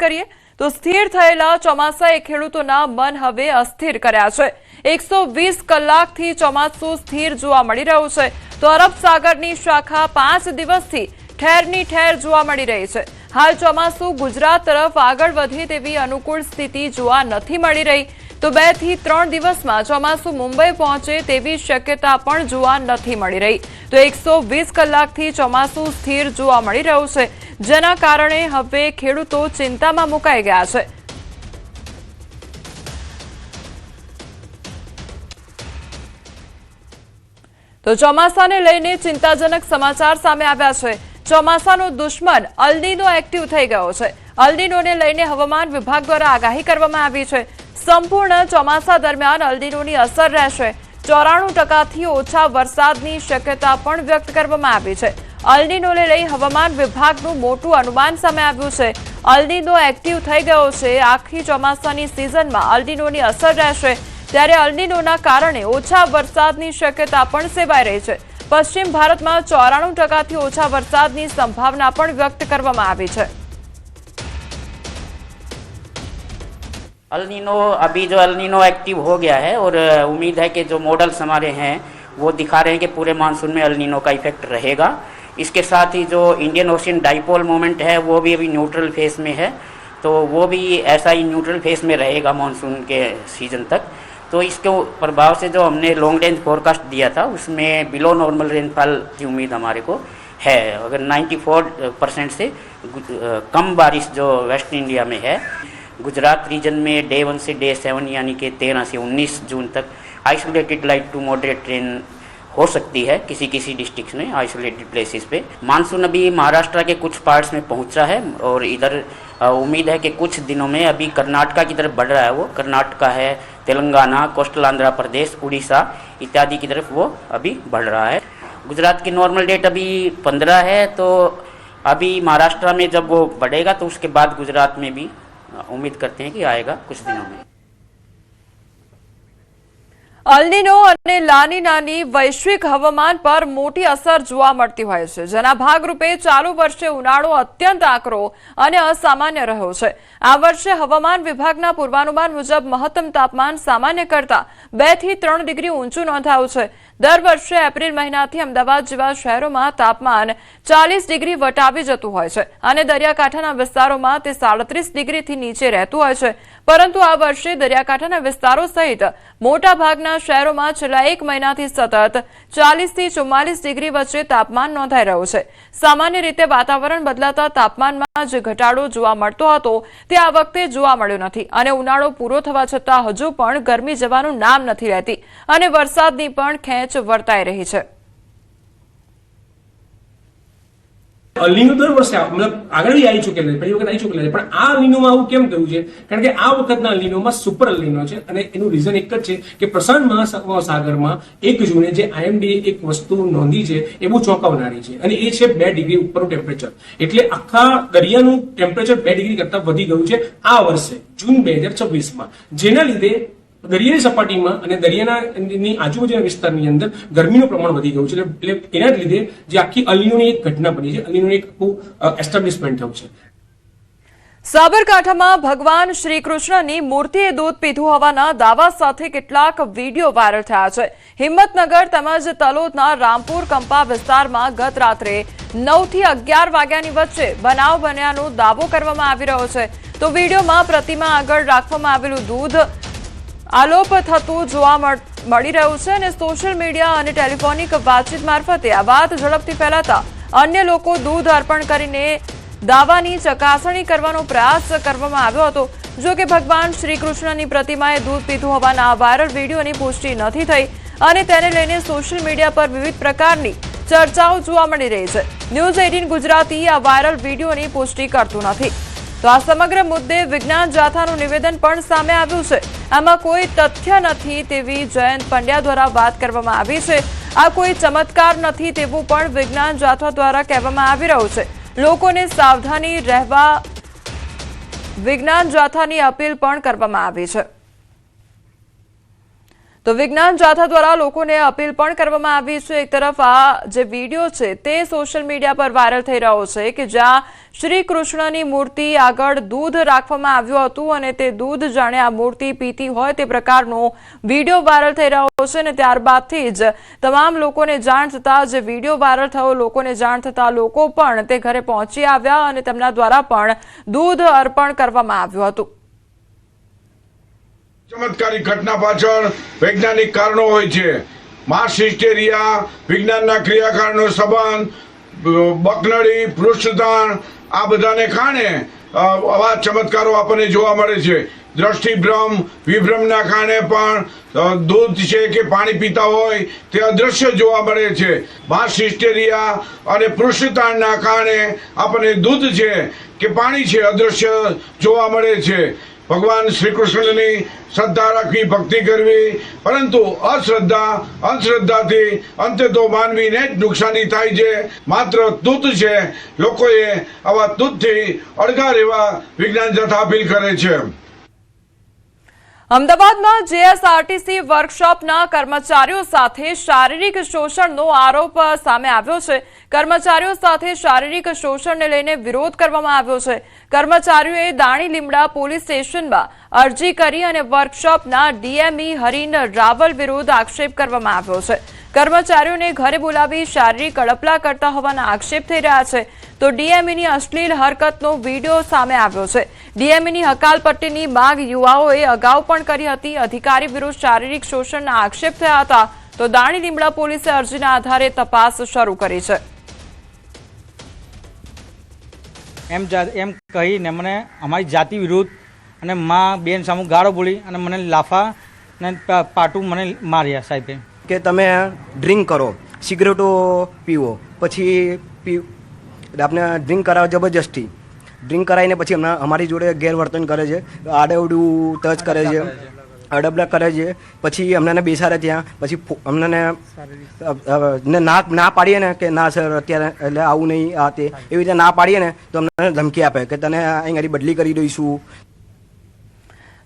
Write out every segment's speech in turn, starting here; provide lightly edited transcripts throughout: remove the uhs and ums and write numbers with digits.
કરીએ તો સ્થિર થયેલા ચોમાસાએ ખેડૂતોના મન હવે અસ્થિર કર્યા છે। 120 કલાકથી ચોમાસું સ્થિર જોવા મળી રહ્યું છે તો અરબ સાગરની શાખા 5 દિવસથી ઠેરની ઠેર જોવા મળી રહી છે। હાલ ચોમાસું ગુજરાત તરફ આગળ વધે તેવી અનુકૂળ સ્થિતિ જોવા નથી મળી રહી તો 2 થી 3 દિવસમાં ચોમાસું મુંબઈ પહોંચે તેવી શક્યતા પણ જોવા નથી મળી રહી તો 120 કલાકથી ચોમાસું સ્થિર જોવા મળી રહ્યું છે જેના કારણે હવે ખેડૂતો ચિંતામાં મુકાઈ ગયા છે। તો ચોમાસાને લઈને ચિંતાજનક સમાચાર સામે આવ્યા છે। ચોમાસાનો દુશ્મન અલ નીનો એક્ટિવ થઈ ગયો છે। અલ નીનોને લઈને હવામાન વિભાગ દ્વારા આગાહી કરવામાં આવી છે। સંપૂર્ણ ચોમાસા દરમિયાન અલ નીનોની અસર રહેશે। 94% ઓછા વરસાદની શક્યતા પણ વ્યક્ત કરવામાં આવી છે। અલ નીનોને લઈ હવામાન વિભાગનું મોટું અનુમાન સામે આવ્યું છે। અલ નીનો એક્ટિવ થઈ ગયો છે। આખી ચોમાસાની સિઝનમાં અલ નીનોની અસર રહેશે ત્યારે અલ નીનોના કારણે ઓછા વરસાદની શક્યતા પણ સેવાઈ રહી છે। પશ્ચિમ ભારતમાં 94% ઓછા વરસાદની સંભાવના પણ વ્યક્ત કરવામાં આવી છે। अल नीनो अभी जो अल नीनो एक्टिव हो गया है और उम्मीद है कि जो मॉडल्स हमारे हैं वो दिखा रहे हैं कि पूरे मानसून में अल नीनो का इफेक्ट रहेगा। इसके साथ ही जो इंडियन ओशियन डाइपोल मोमेंट है वो भी अभी न्यूट्रल फेस में है तो वो भी ऐसा ही न्यूट्रल फेस में रहेगा मानसून के सीजन तक। तो इसके प्रभाव से जो हमने लॉन्ग रेंज फोरकास्ट दिया था उसमें बिलो नॉर्मल रेनफॉल की उम्मीद हमारे को है। अगर 94% से कम बारिश जो वेस्ट इंडिया में है। गुजरात रीजन में डे 1 से डे 7 यानी कि 13 से 19 जून तक isolated light to moderate rain हो सकती है किसी किसी डिस्ट्रिक्ट्स में आइसोलेटेड प्लेसेस पे। मानसून अभी महाराष्ट्र के कुछ पार्ट्स में पहुंचा है और इधर उम्मीद है कि कुछ दिनों में अभी कर्नाटका की तरफ बढ़ रहा है। वो कर्नाटका है, तेलंगाना, कोस्टल आंध्र प्रदेश, उड़ीसा इत्यादि की तरफ वो अभी बढ़ रहा है। गुजरात की नॉर्मल डेट अभी 15 है तो अभी महाराष्ट्र में जब वो बढ़ेगा तो उसके बाद गुजरात में भी उम्मीद करते हैं कि आएगा कुछ दिनों में। અલ નીનો અને લાનીનાની વૈશ્વિક હવામાન પર મોટી અસર જોવા મળતી હોય છે જેના ભાગરૂપે ચાલુ વર્ષે ઉનાળો અત્યંત આકરો અને અસામાન્ય રહ્યો છે। આ વર્ષે હવામાન વિભાગના પૂર્વાનુમાન મુજબ મહત્તમ તાપમાન સામાન્ય કરતા 2 થી 3 ડિગ્રી ઊંચું નોંધાયું છે। દર વર્ષે એપ્રિલ મહિનાથી અમદાવાદ જેવા શહેરોમાં તાપમાન 40 ડિગ્રી વટાવી જતું હોય છે અને દરિયાકાંઠાના વિસ્તારોમાં તે 37 ડિગ્રીથી નીચે રહેતું હોય છે પરંતુ આ વર્ષે દરિયાકાંઠાના વિસ્તારો સહિત મોટા ભાગના શહેરોમાં છેલ્લા 1 મહિનાથી સતત 40 થી 44 ડિગ્રી વચ્ચે તાપમાન નોંધાઈ રહ્યું છે। સામાન્ય રીતે વાતાવરણ બદલાતા તાપમાનમાં જે ઘટાડો જોવા મળતો હતો તે આ વખતે જોવા મળ્યો નથી અને ઉનાળો પૂરો થવા છતાં હજુ પણ ગરમી જવાનું નામ નથી લેતી અને વરસાદની પણ ખેંચ વર્તાઈ રહી છે। અલ નીનો દર વર્ષે મતલબ આગળ બી આવી ચૂકેલા છે, પહેલી વખત આવી ચૂકેલા છે, પણ આ અલ નીનોમાં આવું કેમ થયું છે? કારણ કે આ વખતના અલ નીનોમાં સુપર અલ નીનો છે અને એનું રીઝન એક જ છે કે પ્રશાંત મહાસાગરમાં 1 જૂને જે IMD એક વસ્તુ નોંધી છે એ બહુ ચોંકાવનારી છે અને એ છે 2 ડિગ્રી ઉપરનું ટેમ્પરેચર। એટલે આખા દરિયાનું ટેમ્પરેચર 2 ડિગ્રી કરતા વધી ગયું છે આ વર્ષે જૂન 2026માં, જેના લીધે દરિયાની સપાટીમાં અને દરિયાની આજુબાજુના વિસ્તારની અંદર ગરમીનું પ્રમાણ વધી ગયું છે। એટલે એના જ લીધે જે આખી અલ નીનોની એક ઘટના બની છે, અલ નીનોનું એક આખું એસ્ટાબ્લિશમેન્ટ થયું છે। સાબરકાંઠામાં ભગવાન શ્રી કૃષ્ણની મૂર્તિએ દૂધ પીધું હોવાના દાવા સાથે કેટલાક વિડીયો વાયરલ થયા છે। હિંમતનગર તેમજ તલોદના રામપુર કંપા વિસ્તારમાં ગત રાત્રે 9 થી 11 વાગ્યાની વચ્ચે બનાવ બન્યાનો દાવો કરવામાં આવી રહ્યો છે તો વિડીયોમાં પ્રતિમા આગળ રાખવામાં આવેલું દૂધ આલોપ થતું જોવા મળી રહ્યું છે અને સોશિયલ મીડિયા અને ટેલિફોનિક વાતચીત મારફતે આ વાત ઝડપથી ફેલાતા અન્ય લોકો દૂધ અર્પણ કરીને દાવાની ચકાસણી કરવાનો પ્રયાસ કરવામાં આવ્યો હતો। જો કે ભગવાન શ્રી કૃષ્ણની પ્રતિમાએ દૂધ પીધું હોવાના વાયરલ વિડીયોની પુષ્ટિ નથી થઈ અને તેને લઈને સોશિયલ મીડિયા પર વિવિધ પ્રકારની ચર્ચાઓ જોવા મળી રહી છે। ન્યૂઝ 18 ગુજરાતી આ વાયરલ વિડીયોની પુષ્ટિ કરતું નથી તો આ સમગ્ર મુદ્દે વિજ્ઞાન જાથાનું નિવેદન પણ સામે આવ્યું છે। આમાં કોઈ તથ્ય નથી તેવી જયંત પંડ્યા દ્વારા વાત કરવામાં આવી છે। આ કોઈ ચમત્કાર નથી તેવું પણ વિજ્ઞાન જાથા દ્વારા કહેવામાં આવી રહ્યું છે। લોકોને સાવધાની રહેવા વિજ્ઞાન જાથાની અપીલ પણ કરવામાં આવી છે। તો વિજ્ઞાન જાથા દ્વારા લોકોને અપીલ પણ કરવામાં આવી છે। એક તરફ આ જે વિડીયો છે તે સોશિયલ મીડિયા પર વાયરલ થઈ રહ્યો છે કે જ્યાં શ્રી કૃષ્ણની મૂર્તિ આગળ દૂધ રાખવામાં આવ્યું હતું અને તે દૂધ જાણે આ મૂર્તિ પીતી હોય તે પ્રકારનો વિડીયો વાયરલ થઈ રહ્યો છે અને ત્યારબાદથી જ તમામ લોકોને જાણ થતાં જે વિડીયો વાયરલ થયો લોકોને જાણ થતાં લોકો પણ તે ઘરે પહોંચી આવ્યા અને તેમના દ્વારા પણ દૂધ અર્પણ કરવામાં આવ્યું હતું। ચમત્કારિક ઘટના પાછળ વૈજ્ઞાનિક કારણો હોય છે। માસ હિસ્ટેરિયા, વિજ્ઞાનના ક્રિયાકારનો સંબંધ, બકનડી, પૃષ્ઠતાણ આ બધાને કારણે આવા ચમત્કારો આપણને જોવા મળે છે। દ્રષ્ટિભ્રમ, વિભ્રમના કારણે પણ દૂધ છે કે પાણી પીતા હોય તે અદ્રશ્ય જોવા મળે છે। માસ હિસ્ટેરિયા અને પૃષ્ઠતાણના કારણે આપણને દૂધ છે કે પાણી છે અદ્રશ્ય જોવા મળે છે। ભગવાન શ્રી કૃષ્ણની શ્રદ્ધા રાખવી, ભક્તિ કરવી, પરંતુ અંધશ્રદ્ધાથી અંતે તો માનવીને જ નુકસાની થાય છે। માત્ર તુત છે, લોકોએ આવા તુતથી અળગા રહેવા વિજ્ઞાન જાથા અપીલ કરે છે। અમદાવાદમાં જેએસઆરટીસી વર્કશોપના કર્મચારીઓ સાથે શારીરિક શોષણનો આરોપ સામે આવ્યો છે। કર્મચારીઓ સાથે શારીરિક શોષણને લઈને વિરોધ કરવામાં આવ્યો છે। કર્મચારીઓએ દાણી લીમડા પોલીસ સ્ટેશનમાં અરજી કરી અને વર્કશોપના ડીએમઈ હરીન રાવલ વિરુદ્ધ આક્ષેપ કરવામાં આવ્યો છે। કર્મચારીઓને ઘરે બોલાવી શારીરિક અડપલા કરતા હોવાના આક્ષેપ થઈ રહ્યા છે। તો ડીએમઈની અશ્લીલ હરકતનો વિડીયો સામે આવ્યો છે। ડીએમઈની હકાલપટ્ટીની માંગ યુવાઓએ અગાઉ પણ કરી હતી। અધિકારી વિરુદ્ધ શારીરિક શોષણના આક્ષેપ થયા હતા તો દાણી લીમડા પોલીસે અરજીના આધારે તપાસ શરૂ કરી છે। એમ કહીને મને અમારી જાતિ વિરુદ્ધ અને મા બેન સામું ગાળો બોલી અને મને લાફા ને પાટું મને માર્યા સાહેબે કે તમે ડ્રિંક કરો, સિગરેટો પીવો, પછી આપણે ડ્રિંક કરાવો જબરજસ્તી, ડ્રિંક કરાવીને પછી અમારી જોડે ગેરવર્તન કરે છે, આડેવડું ટચ કરે છે, અડબડા કરે છે, પછી અમને બેસાડે ત્યાં, પછી અમને ના પાડીએ ને કે ના સર અત્યારે એટલે આવું નહીં આ તે એવી રીતે ના પાડીએ ને તો અમને ધમકી આપે કે તને અહીં બદલી કરી દઈશું।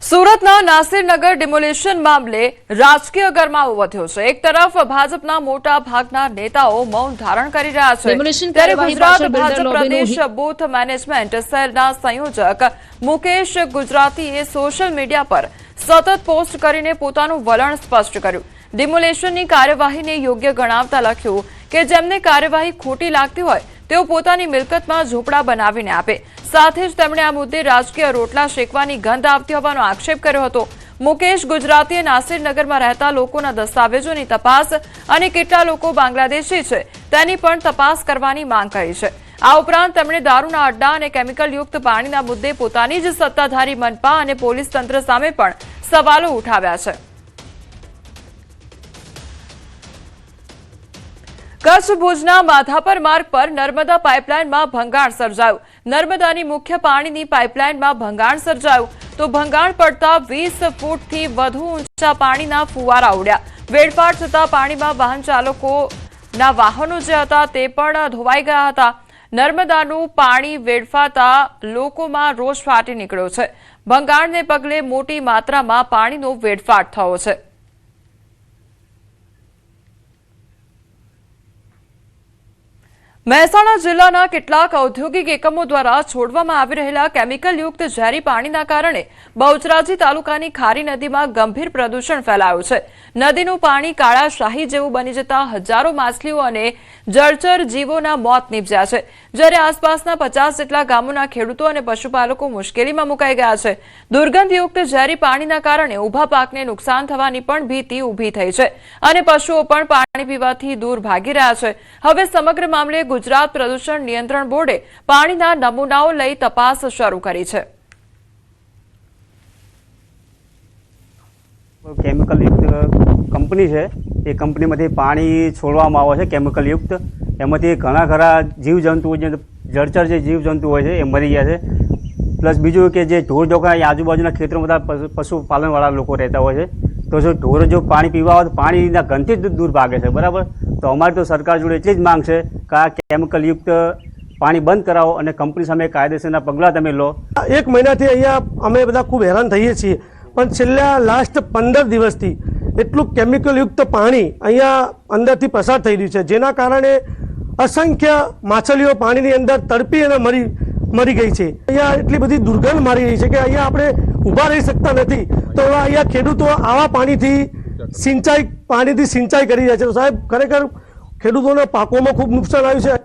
સુરતના નાસિરનગર ડિમોલિશન મામલે રાજકીય ગરમાવો વધ્યો છે। એક તરફ ભાજપના મોટા ભાગના નેતાઓ મૌન ધારણ કરી રહ્યા છે, ત્યારે ગુજરાત ભાજપ પ્રદેશ બૂથ મેનેજમેન્ટ સેલના સંયોજક મુકેશ ગુજરાતીએ સોશિયલ મીડિયા પર સતત પોસ્ટ કરીને પોતાનું વલણ સ્પષ્ટ કર્યું। ડિમોલિશનની કાર્યવાહીને યોગ્ય ગણાવતા લખ્યું કે જેમને કાર્યવાહી ખોટી લાગતી હોય તેઓ પોતાની મિલકતમાં ઝૂંપડા બનાવીને આપે। સાથે જ તેમણે આ મુદ્દે રાજકીય રોટલા શેકવાની ગંધ આવતી હોવાનો આક્ષેપ કર્યો હતો। મુકેશ ગુજરાતીએ નાસિરનગરમાં રહેતા લોકોના દસ્તાવેજોની તપાસ અને કેટલા લોકો બાંગ્લાદેશી છે તેની પણ તપાસ કરવાની માંગ કરી છે। આ ઉપરાંત તેમણે દારૂના અડ્ડા અને કેમિકલયુક્ત પાણીના મુદ્દે પોતાની જ સત્તાધારી મનપા અને પોલીસ તંત્ર સામે પણ સવાલો ઉઠાવ્યા છે। કચ્છ ભુજના માધાપર માર્ગ પર નર્મદા પાઇપલાઇનમાં ભંગાણ સર્જાયું। નર્મદાની મુખ્ય પાણીની પાઇપલાઇનમાં ભંગાણ સર્જાયું તો ભંગાણ પડતા 20 ફૂટથી વધુ ઊંચા પાણીના ફુવારા ઉડ્યા। વેડફાટ થતા પાણીમાં વાહન ચાલકોના વાહનો જે હતા તે પણ ધોવાઈ ગયા હતા। નર્મદાનું પાણી વેડફાતા લોકોમાં રોષ ફાટી નીકળ્યો છે। ભંગાણને પગલે મોટી માત્રામાં પાણીનો વેડફાટ થયો છે। મહેસાણા જિલ્લાના કેટલાક ઔદ્યોગિક એકમો દ્વારા છોડવામાં આવી રહેલા કેમિકલયુક્ત ઝેરી પાણીના કારણે બહુચરાજી તાલુકાની ખારી નદીમાં ગંભીર પ્રદૂષણ ફેલાયું છે। નદીનું પાણી કાળા શાહી જેવું બની જતા હજારો માછલીઓ અને જળચર જીવોના મોત નીપજ્યા છે, જ્યારે આસપાસના 50 જેટલા ગામોના ખેડૂતો અને પશુપાલકો મુશ્કેલીમાં મુકાઈ ગયા છે। દુર્ગંધયુક્ત ઝેરી પાણીના કારણે ઊભા પાકને નુકસાન થવાની પણ ભીતિ ઊભી થઈ છે અને પશુઓ પણ પાણી પીવાથી દૂર ભાગી રહ્યા છે। હવે સમગ્ર મામલે ગુજરાત પ્રદૂષણ નિયંત્રણ બોર્ડે પાણીના નમૂનાઓ લઈ તપાસ શરૂ કરી છે। કેમિકલયુક્ત કંપની છે, એ કંપનીમાંથી પાણી છોડવામાં આવે છે કેમિકલયુક્ત। એમાંથી ઘણા ખરા જીવજંતુઓ જે જળચર જે જીવજંતુ હોય છે એ મરી ગયા છે। પ્લસ બીજું કે જે ઢોર ઢોકરા આજુબાજુના ખેતરોમાં બધા પશુપાલનવાળા લોકો રહેતા હોય છે, તો જો ઢોર જો પાણી પીવા હોય તો પાણીના ગંધથી જ દૂર ભાગે છે, બરાબર। તો અમારી તો સરકાર જોડે એટલી જ માંગ છે કે આ કેમિકલયુક્ત પાણી બંધ કરાવો અને કંપની સામે કાયદેસરના પગલાં તમે લો। એક મહિનાથી અહીંયા અમે બધા ખૂબ હેરાન થઈએ છીએ, પણ છેલ્લા લાસ્ટ 15 દિવસથી એટલું કેમિકલયુક્ત પાણી અહીંયા અંદરથી પસાર થઈ રહ્યું છે, જેના કારણે અસંખ્ય માછલીઓ પાણીની અંદર તડપી અને મરી ગઈ છે. અહીંયા એટલી બધી દુર્ગંધ મારી રહી છે કે અહીંયા આપણે ઊભા રહી શકતા નથી. તો અહીંયા ખેડૂતો આવા પાણીથી સિંચાઈ કરી રહ્યા છે. તો સાહેબ, ખરેખર ખેડૂતોના પાકોમાં ખૂબ નુકસાન આવ્યું છે.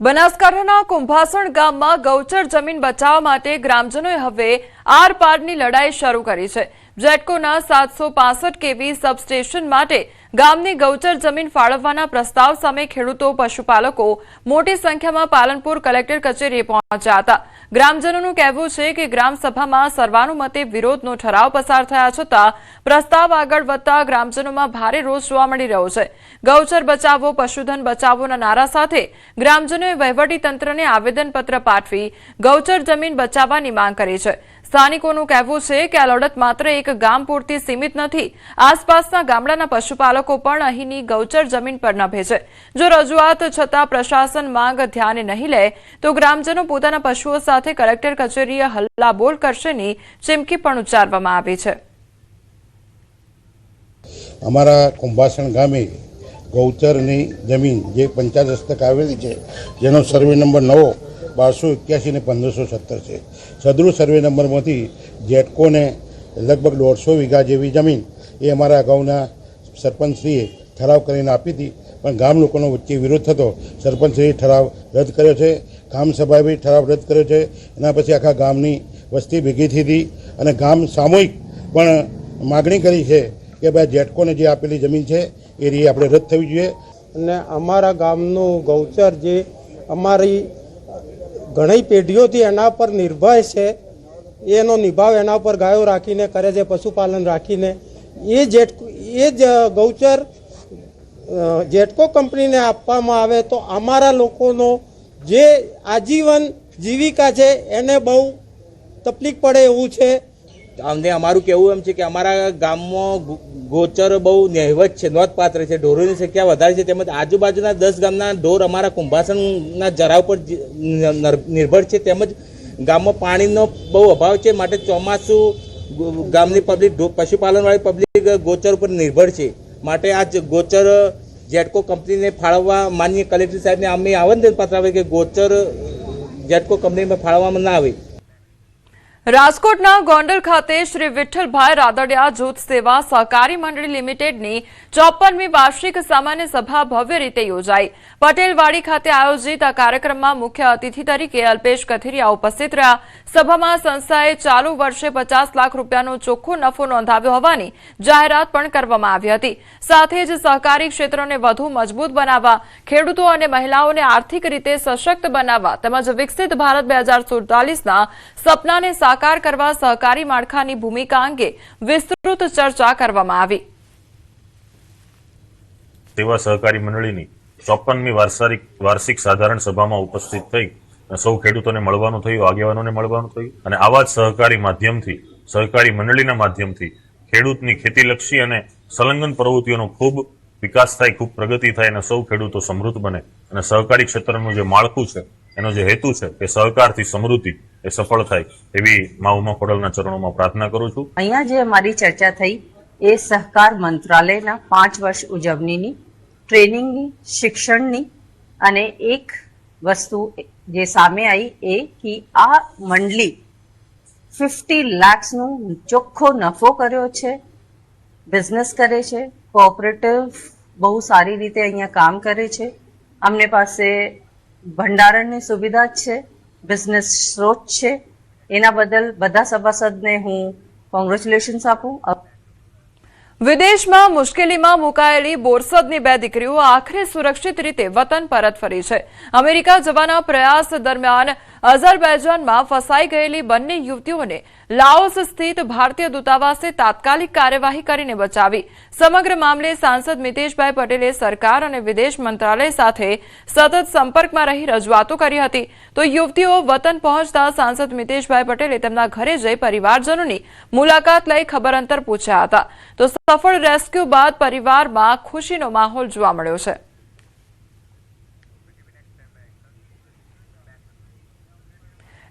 બનાસકાંઠાના કુંભાસણ ગામમાં ગૌચર જમીન બચાવવા માટે ગ્રામજનોએ હવે આર પારની લડાઈ શરૂ કરી છે. જેટકોના 765 કેવી સબસ્ટેશન માટે ગામની ગૌચર જમીન ફાળવવાના પ્રસ્તાવ સામે ખેડૂતો, પશુપાલકો મોટી સંખ્યામાં પાલનપુર કલેક્ટર કચેરીએ પહોંચ્યા હતા. ગ્રામજનોનું કહેવું છે કે ગ્રામસભામાં સર્વાનુમતે વિરોધનો ઠરાવ પસાર થયા છતાં પ્રસ્તાવ આગળ વધતા ગ્રામજનોમાં ભારે રોષ જોવા મળી રહ્યો છે. ગૌચર બચાવો, પશુધન બચાવોના નારા સાથે ગ્રામજનોએ વહીવટીતંત્રને આવેદનપત્ર પાઠવી ગૌચર જમીન બચાવવાની માંગ કરી છે. સ્થાનિકોનું કહેવું છે કે આ લડત માત્ર એક ગામ પૂરતી સીમિત નથી. આસપાસના ગામડાના પશુપાલકો પણ અહીંની ગૌચર જમીન પર નભે છે. જો રજૂઆત છતાં પ્રશાસન માંગ ધ્યાને નહીં લે તો ગ્રામજનો પોતાના પશુઓ સાથે કલેક્ટર કચેરીએ હલ્લાબોલ કરશેની ચીમકી પણ ઉચ્ચારવામાં આવી છે. અમારા કુંભાસણ ગામે ગૌચરની જમીન જે પંચાયત હસ્તક આવેલી છે, જેનો સર્વે નંબર 9 1281 ને 1570 છે. સદરૂ સર્વે નંબરમાંથી જેટકોને લગભગ 150 વીઘા જેવી જમીન એ અમારા અગાઉના સરપંચશ્રીએ ઠરાવ કરીને આપી હતી, પણ ગામ લોકોનો વચ્ચે વિરોધ થતો સરપંચશ્રીએ ઠરાવ રદ કર્યો છે. ગ્રામસભાએ બી ઠરાવ રદ કર્યો છે. એના પછી આખા ગામની વસ્તી ભેગી થઈ હતી અને ગામ સામૂહિક પણ માગણી કરી છે કે ભાઈ જેટકોને જે આપેલી જમીન છે એ રીતે આપણે રદ થવી જોઈએ. અને અમારા ગામનું ગૌચર જે અમારી ઘણી પેઢીઓથી એના પર નિર્ભર છે, એનો નિભાવ એના પર ગાયો રાખીને કરે છે, પશુપાલન રાખીને. એ જ ગૌચર જેટકો કંપનીને આપવામાં આવે તો અમારા લોકોનો જે આજીવન જીવિકા છે એને બહુ તકલીફ પડે એવું છે. અમને અમારું કહેવું એમ છે કે અમારા ગામમાં ગોચર બહુ નહિવત છે, નોંધપાત્ર છે. ઢોરોની સંખ્યા વધારે છે, તેમજ આજુબાજુના 10 ગામના ઢોર અમારા કુંભાસણના જરાવ પર નિર્ભર છે. તેમજ ગામમાં પાણીનો બહુ અભાવ છે, માટે ચોમાસું ગામની પબ્લિક પશુપાલનવાળી પબ્લિક ગોચર ઉપર નિર્ભર છે. માટે આ ગોચર જેટકો કંપનીને ફાળવવા માનનીય કલેક્ટર સાહેબને અમે આવેદનપત્ર આપે કે ગોચર જેટકો કંપનીમાં ફાળવવામાં ના આવે. રાજકોટના ગોંડલ ખાતે શ્રી વિઠ્ઠલભાઈ રાદડિયા જૂથ સેવા સહકારી મંડળી લિમિટેડની 54મી વાર્ષિક સામાન્ય સભા ભવ્ય રીતે યોજાઈ. પટેલવાડી ખાતે આયોજિત આ કાર્યક્રમમાં મુખ્ય અતિથિ તરીકે અલ્પેશ કથિરિયા ઉપસ્થિત રહ્યા. સભામાં સંસ્થાએ ચાલુ વર્ષે 50 લાખ રૂપિયાનો ચોખ્ખો નફો નોંધાવ્યો હોવાની જાહેરાત પણ કરવામાં આવી હતી. સાથે જ સહકારી ક્ષેત્રને વધુ મજબૂત બનાવવા, ખેડૂતો અને મહિલાઓને આર્થિક રીતે સશક્ત બનાવવા તેમજ વિકસિત ભારત 2047ના સપનાને સાકાર કરવા સહકારી માળખાની ભૂમિકા અંગે વિસ્તૃત ચર્ચા કરવામાં આવી. સેવા સહકારી મંડળીની 54મી વાર્ષિક સાધારણ સભામાં ઉપસ્થિત થઈ સૌ ખેડૂતોને મળવાનું થયું, આગેવાનોને મળવાનું થયું અને આવા જ સહકારી માધ્યમથી, સહકારી મંડળીના માધ્યમથી ખેડૂતની ખેતીલક્ષી અને સંલગ્ન પ્રવૃત્તિઓનો ખૂબ વિકાસ થાય, ખૂબ પ્રગતિ થાય અને સૌ ખેડૂતો સમૃદ્ધ બને અને સહકારી ક્ષેત્રનું જે માળખું છે, એનો જે હેતુ છે કે સહકારથી સમૃદ્ધિ એ સફળ થાય એવી મા ઉમા ખોડલના ચરણોમાં પ્રાર્થના કરું છું. અહીંયા જે અમારી ચર્ચા થઈ એ સહકાર મંત્રાલયના 5 વર્ષ ઉજવણીની, ટ્રેનિંગની, શિક્ષણની અને એક વસ્તુ જે સામે આવી એ કે આ મંડળી 50 લાખનો ચોખ્ખો નફો કર્યો છે, બિઝનેસ કરે છે, કોઓપરેટિવ બહુ સારી રીતે અહીંયા કામ કરે છે. અમને પાસે ભંડારણની સુવિધા છે, બિઝનેસ સ્ત્રોત છે. એના બદલ બધા સભાસદને હું કોંગ્રેચ્યુલેશન્સ આપું. વિદેશમાં મુશ્કેલીમાં મુકાયેલી બોરસદની 2 દીકરીઓ આખરે સુરક્ષિત રીતે વતન પરત ફરી છે. અમેરિકા જવાના પ્રયાસ દરમિયાન અઝરબૈજાનમાં ફસાઈ ગયેલી બંને યુવતીઓને લાઓસ સ્થિત ભારતીય દૂતાવાસે તાત્કાલિક કાર્યવાહી કરીને બચાવી. સમગ્ર મામલે સાંસદ મિતેશભાઈ પટેલે સરકાર અને વિદેશ મંત્રાલય સાથે સતત સંપર્કમાં રહી રજૂઆતો કરી હતી. તો યુવતીઓ વતન પહોંચતા સાંસદ મિતેશભાઈ પટેલે તેમના ઘરે જઈ પરિવારજનોની મુલાકાત લઈ ખબરઅંતર પૂછ્યા હતા. તો સફળ રેસ્ક્યુ બાદ પરિવારમાં ખુશીનો માહોલ જોવા મળ્યો છે.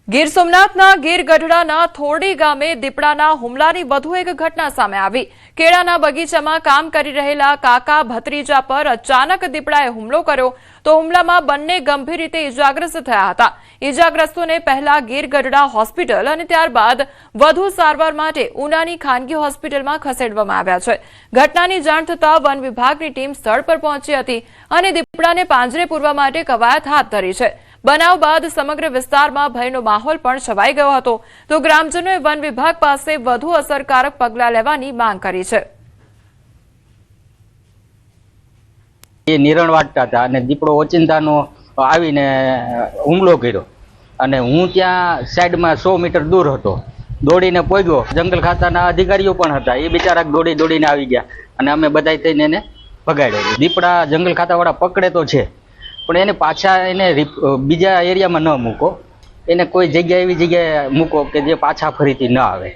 ગીર સોમનાથના ગીર ગઢડાના થોડી ગામે દીપડાના હુમલાની વધુ એક ઘટના સામે આવી. કેળાના બગીચામાં કામ કરી રહેલા કાકા ભત્રીજા પર અચાનક દીપડાએ હુમલો કર્યો તો હુમલામાં બંને ગંભીર રીતે ઇજાગ્રસ્ત થયા હતા. ઇજાગ્રસ્તોને પહેલા ગીર ગઢડા હોસ્પિટલ અને ત્યારબાદ વધુ સારવાર માટે ઉનાની ખાનગી હોસ્પિટલમાં ખસેડવામાં આવ્યા છે. ઘટનાની જાણ થતાં વન વિભાગની ટીમ સ્થળ પર પહોંચી હતી અને દીપડાને પાંજરે પૂરવા માટે કવાયત હાથ ધરી છે. બનાવ બાદ સમગ્ર વિસ્તારમાં ભયનો માહોલ પણ છવાઈ ગયો હતો તો ગ્રામજનોએ વન વિભાગ પાસે વધુ અસરકારક પગલાં લેવાની માંગ કરી છે. એ નિરણ વાટતા હતા અને દીપડો ઓચિંતાનો આવીને હુમલો કર્યો અને હું ત્યાં સાઈડમાં 100 મીટર દૂર હતો. દોડીને પહોંચ્યો. જંગલ ખાતાના અધિકારીઓ પણ હતા. એ બિચારા દોડીને આવી ગયા અને અમે બધા થઈને એને ભગાડ્યો. દીપડા જંગલ ખાતાવાળા પકડે તો છે પણ એને પાછા બીજા એરિયામાં ન મૂકો. એને કોઈ જગ્યા એવી જગ્યાએ મૂકો કે જે પાછા ફરીથી ન આવે.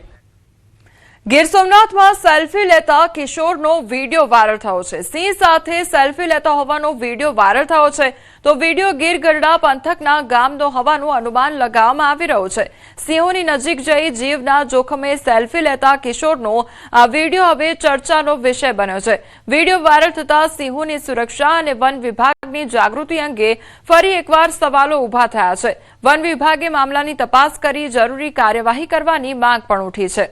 ગીર સોમનાથમાં સેલ્ફી લેતા કિશોરનો વિડીયો વાયરલ થયો છે. સિંહ સાથે સેલ્ફી લેતા હોવાનો વિડીયો વાયરલ થયો છે તો વિડીયો ગીર ગઢડા પંથકના ગામનો હોવાનું અનુમાન લગાવવામાં આવી રહ્યું છે. સિંહોની નજીક જઈ જીવના જોખમે સેલ્ફી લેતા કિશોરનો આ વિડીયો હવે ચર્ચાનો વિષય બન્યો છે. વિડીયો વાયરલ થતા સિંહોની સુરક્ષા અને વન વિભાગની જાગૃતિ અંગે ફરી એકવાર સવાલો ઉભા થયા છે. વન વિભાગે મામલાની તપાસ કરી જરૂરી કાર્યવાહી કરવાની માંગ પણ ઉઠી છે.